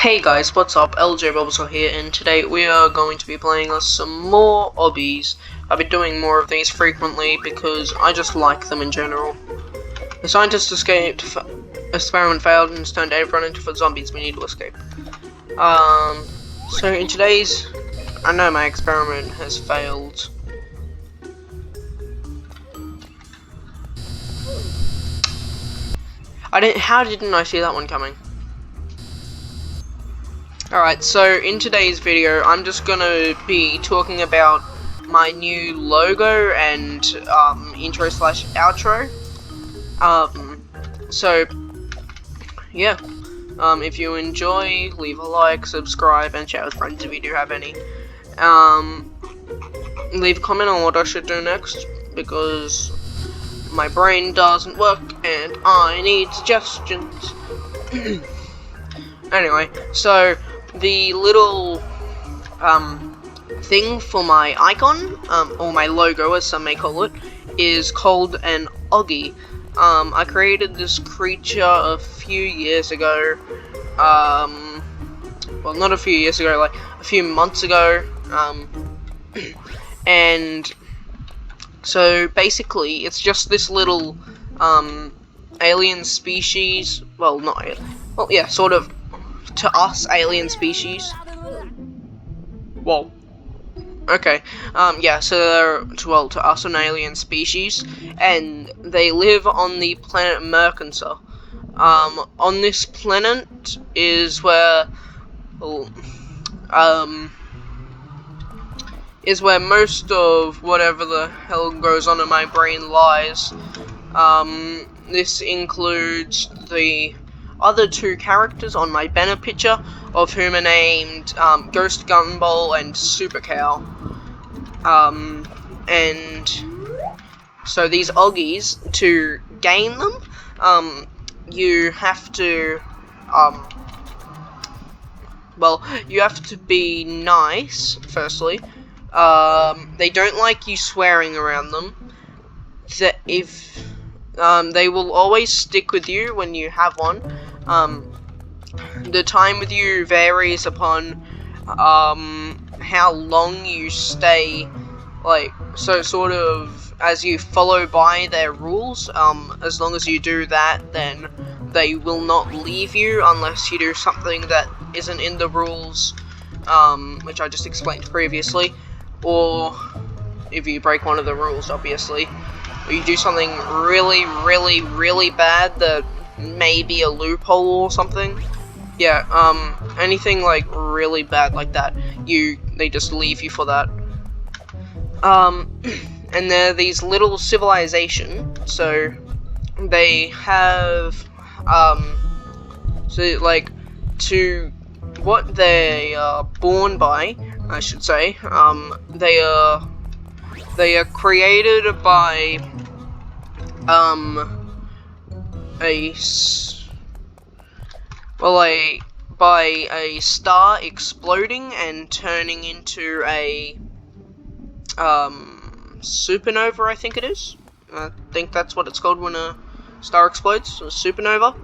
Hey guys, what's up? LJ Roblox here, and today we are going to be playing some more obbies. I've been doing more of these frequently because I just like them in general. The scientist escaped, experiment failed, and has turned everyone into zombies. We need to escape. So in today's, I know my experiment has failed. How didn't I see that one coming? Alright, so in today's video, I'm just gonna be talking about my new logo and intro slash outro. So yeah, if you enjoy, leave a like, subscribe, and share with friends if you do have any. Leave a comment on what I should do next, because my brain doesn't work and I need suggestions. Anyway, so the little thing for my icon, or my logo as some may call it, is called an Oggy. I created this creature a few years ago, well, not a few years ago, like a few months ago, and so basically it's just this little alien species, well, not alien, well, yeah, sort of, to us, alien species. Whoa. Okay. Yeah, so they're, well, to us, an alien species, and they live on the planet Mercancer. On this planet is where, is where most of whatever the hell goes on in my brain lies. This includes the other two characters on my banner picture, of whom are named Ghost Gumball and Super Cow. And so these Oggies, to gain them, you have to, well, you have to be nice, firstly. They don't like you swearing around them. That if they will always stick with you when you have one. The time with you varies upon how long you stay, like, so sort of as you follow by their rules. As long as you do that, then they will not leave you unless you do something that isn't in the rules, which I just explained previously, or if you break one of the rules, obviously. Or you do something really, really, really bad that may be a loophole or something. Yeah, anything like really bad like that, they just leave you for that. And they're these little civilization, so they have, so like, to what they are born by, I should say, they are created by, by a star exploding and turning into a supernova, I think it is. I think that's what it's called when a star explodes, a supernova.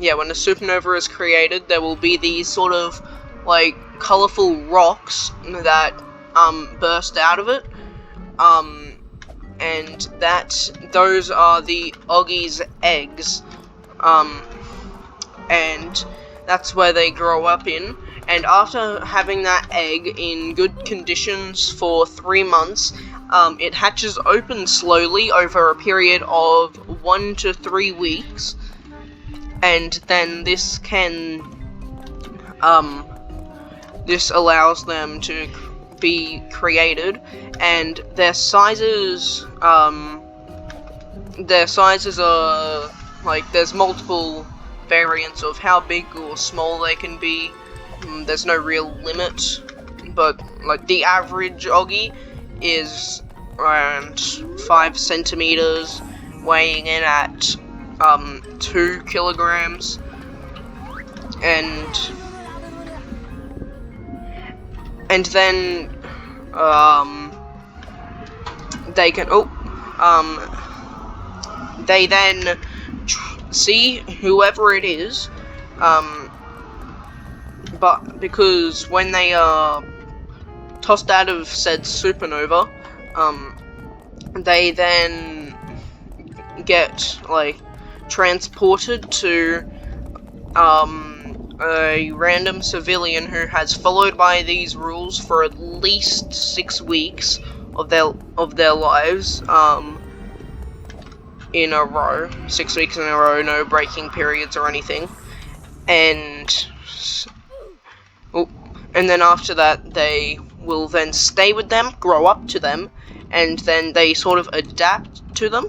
Yeah, when a supernova is created, there will be these sort of like colorful rocks that burst out of it. And those are the Oggy's eggs, and that's where they grow up in. And after having that egg in good conditions for 3 months, it hatches open slowly over a period of 1 to 3 weeks, and then this allows them to be created, and their sizes are, like, there's multiple variants of how big or small they can be. There's no real limit, but like the average Oggy is around 5 centimeters, weighing in at 2 kilograms, and then they can they then see whoever it is but because when they are tossed out of said supernova, they then get like transported to a random civilian who has followed by these rules for at least 6 weeks of their lives in a row. 6 weeks in a row, no breaking periods or anything. And then after that, they will then stay with them, grow up to them, and then they sort of adapt to them.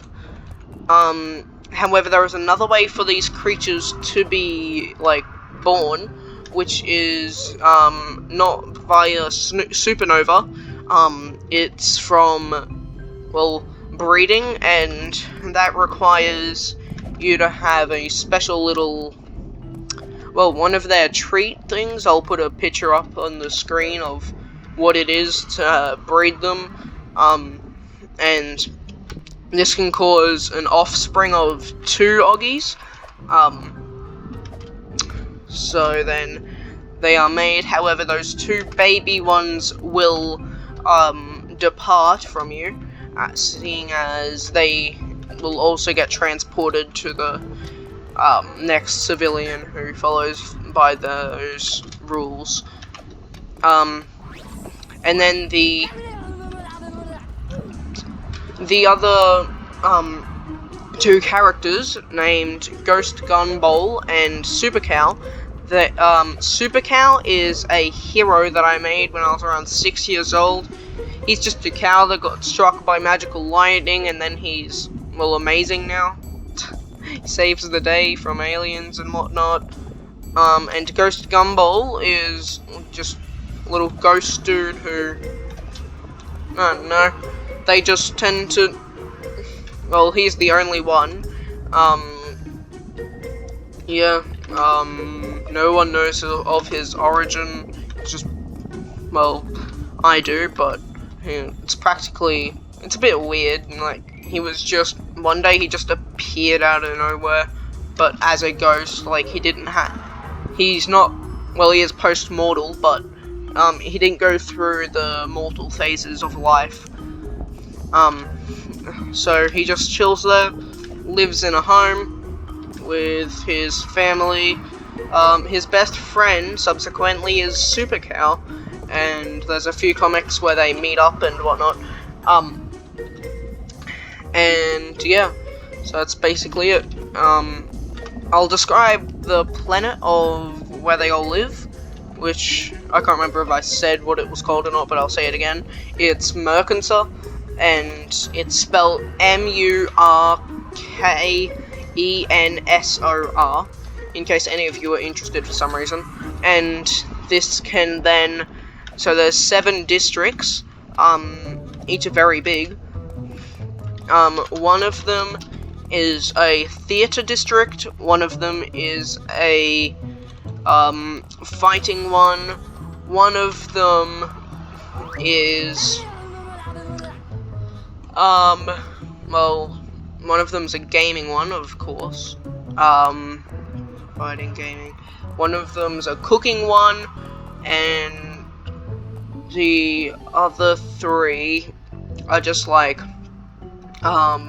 However, there is another way for these creatures to be, like, born, which is, not via supernova. It's from, well, breeding, and that requires you to have a special little, well, one of their treat things. I'll put a picture up on the screen of what it is to breed them, and this can cause an offspring of 2 Oggies. So then they are made. However, those 2 baby ones will depart from you, seeing as they will also get transported to the next civilian who follows by those rules. And then the other 2 characters named Ghost Gunbowl and Super Cow. Super Cow is a hero that I made when I was around 6 years old. He's just a cow that got struck by magical lightning, and then he's, well, amazing now. He saves the day from aliens and whatnot. And Ghost Gunbowl is just a little ghost dude who, I don't know, they just tend to, well, he's the only one. No one knows of his origin. It's just, well, I do, but it's practically, it's a bit weird. Like, he was just, one day he just appeared out of nowhere, but as a ghost. Like, he's not, well, he is post-mortal, but he didn't go through the mortal phases of life. So he just chills there, lives in a home with his family. His best friend, subsequently, is Super Cow, and there's a few comics where they meet up and whatnot. And yeah, so that's basically it. I'll describe the planet of where they all live, which I can't remember if I said what it was called or not, but I'll say it again. It's Mercansor, and it's spelled Murkensor, in case any of you are interested for some reason. And this can then, so there's 7 districts, each are very big. One of them is a theater district, one of them is a fighting one of them is well, one of them's a gaming one, of course. Fighting, gaming. One of them's a cooking one, and the other 3 are just like, well,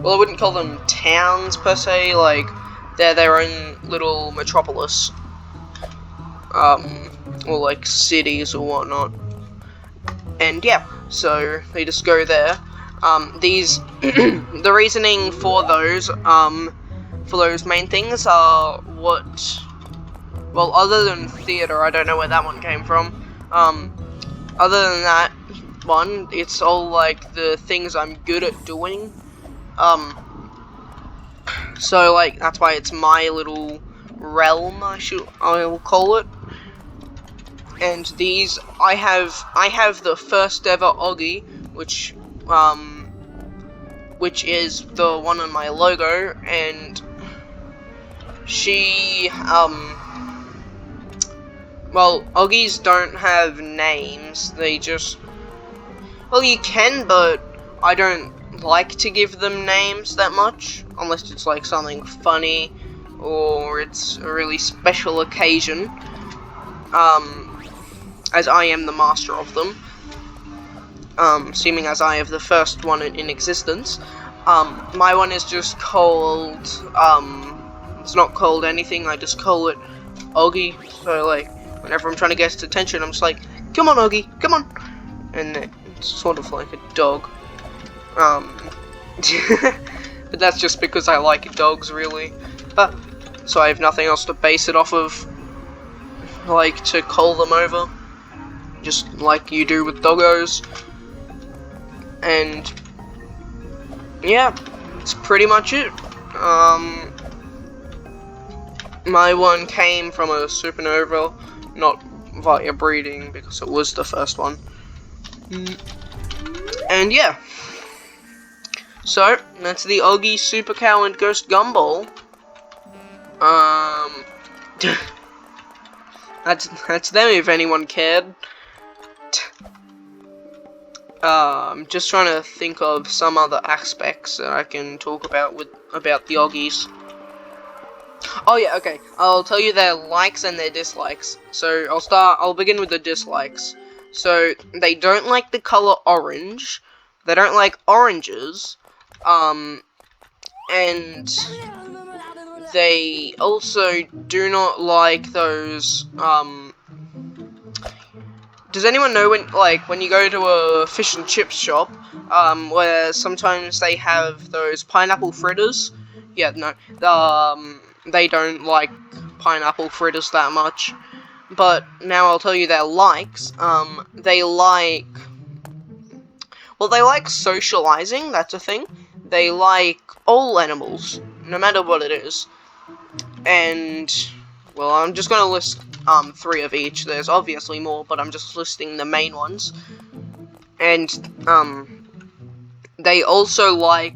I wouldn't call them towns per se, like, they're their own little metropolis, or like cities or whatnot. And yeah, so they just go there. The reasoning for those main things are what, well, other than theater, I don't know where that one came from. Other than that one, it's all like the things I'm good at doing. So like, that's why it's my little realm, I'll call it. And these, I have the first ever Oggy, which is the one on my logo, and she, well, Oggies don't have names, they just, well, you can, but I don't like to give them names that much, unless it's like something funny, or it's a really special occasion. as I am the master of them, seeming as I have the first one in existence. My one is just called, it's not called anything, I just call it Oggy. So, like, whenever I'm trying to get its attention, I'm just like, come on, Oggy, come on! And it's sort of like a dog. But that's just because I like dogs, really. So I have nothing else to base it off of, like, to call them over. Just like you do with doggos. And yeah, that's pretty much it. My one came from a supernova, not via breeding, because it was the first one. And yeah. So, that's the Oggy, Super Cow, and Ghost Gumball. That's them if anyone cared. I'm just trying to think of some other aspects that I can talk about about the Oggies. Oh yeah, okay. I'll tell you their likes and their dislikes. So I'll begin with the dislikes. So they don't like the color orange. They don't like oranges. And they also do not like those, does anyone know when you go to a fish and chip shop, where sometimes they have those pineapple fritters? Yeah, no, they don't like pineapple fritters that much. But now I'll tell you their likes. They like socializing, that's a thing. They like all animals, no matter what it is. And, well, I'm just gonna list 3 of each. There's obviously more, but I'm just listing the main ones. And they also like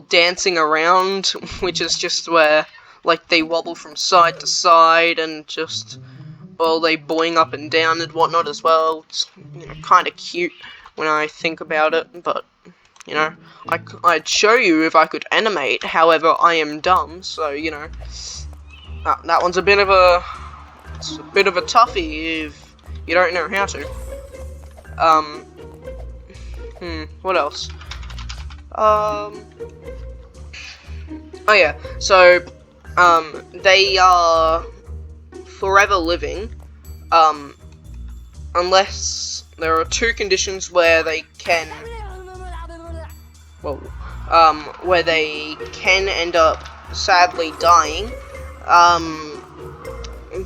dancing around, which is just where, like, they wobble from side to side and just, well, they boing up and down and whatnot as well. It's, you know, kind of cute when I think about it, but, you know, I'd show you if I could animate, however, I am dumb, so, you know, that one's a bit of a toughie if you don't know how to. What else? Oh yeah, so, they are forever living, unless there are 2 conditions where they can, where they can end up sadly dying.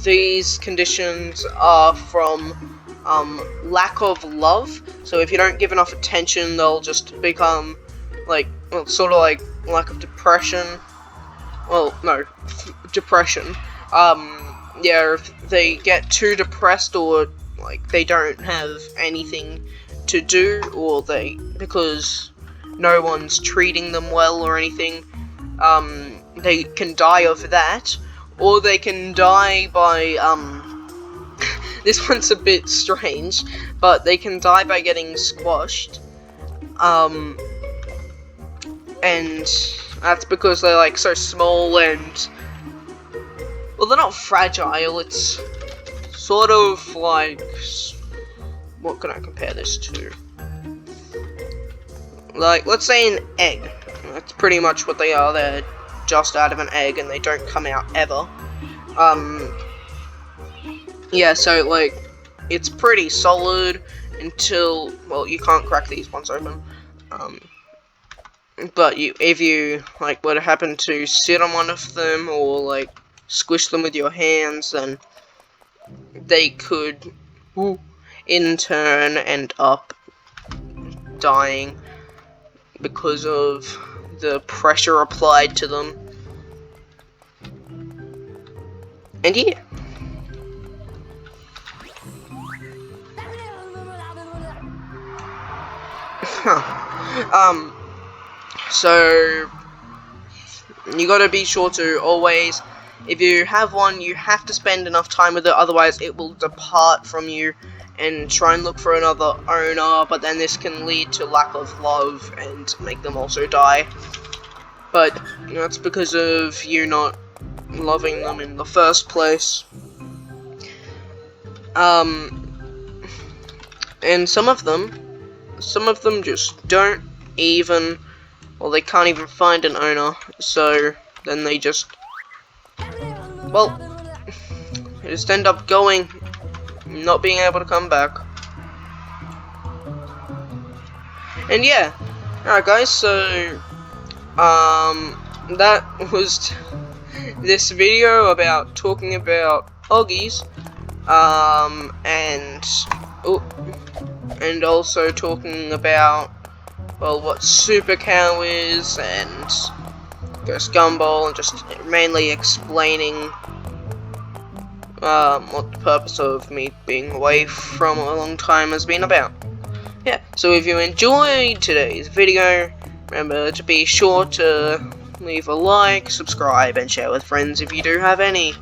These conditions are from, lack of love. So if you don't give enough attention, they'll just become, like, well, sort of like lack of depression. Well, no, depression. Yeah, if they get too depressed, or, like, they don't have anything to do, or because no one's treating them well or anything, they can die of that, or they can die by, this one's a bit strange, but they can die by getting squashed, and that's because they're, like, so small and, well, they're not fragile, it's sort of like, what can I compare this to? Like, let's say an egg. That's pretty much what they are. They're just out of an egg and they don't come out ever. Yeah, so, like, it's pretty solid until, well, you can't crack these ones open. But if you, like, were to happen to sit on one of them, or, like, squish them with your hands, then they could, in turn, end up dying because of the pressure applied to them. And yeah. So you gotta be sure to always, if you have one, you have to spend enough time with it, otherwise it will depart from you and try and look for another owner, but then this can lead to lack of love and make them also die. But, you know, it's because of you not loving them in the first place. And some of them just don't even, well, they can't even find an owner, so then they just, well, they just end up going, not being able to come back. And yeah, alright guys, so, that was this video about talking about Oggies, and also talking about, well, what Super Cow is, and Ghost Gumball, and just mainly explaining what the purpose of me being away from a long time has been about. Yeah, so if you enjoyed today's video, remember to be sure to leave a like, subscribe, and share with friends if you do have any.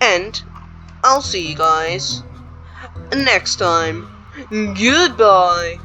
And I'll see you guys next time. Goodbye.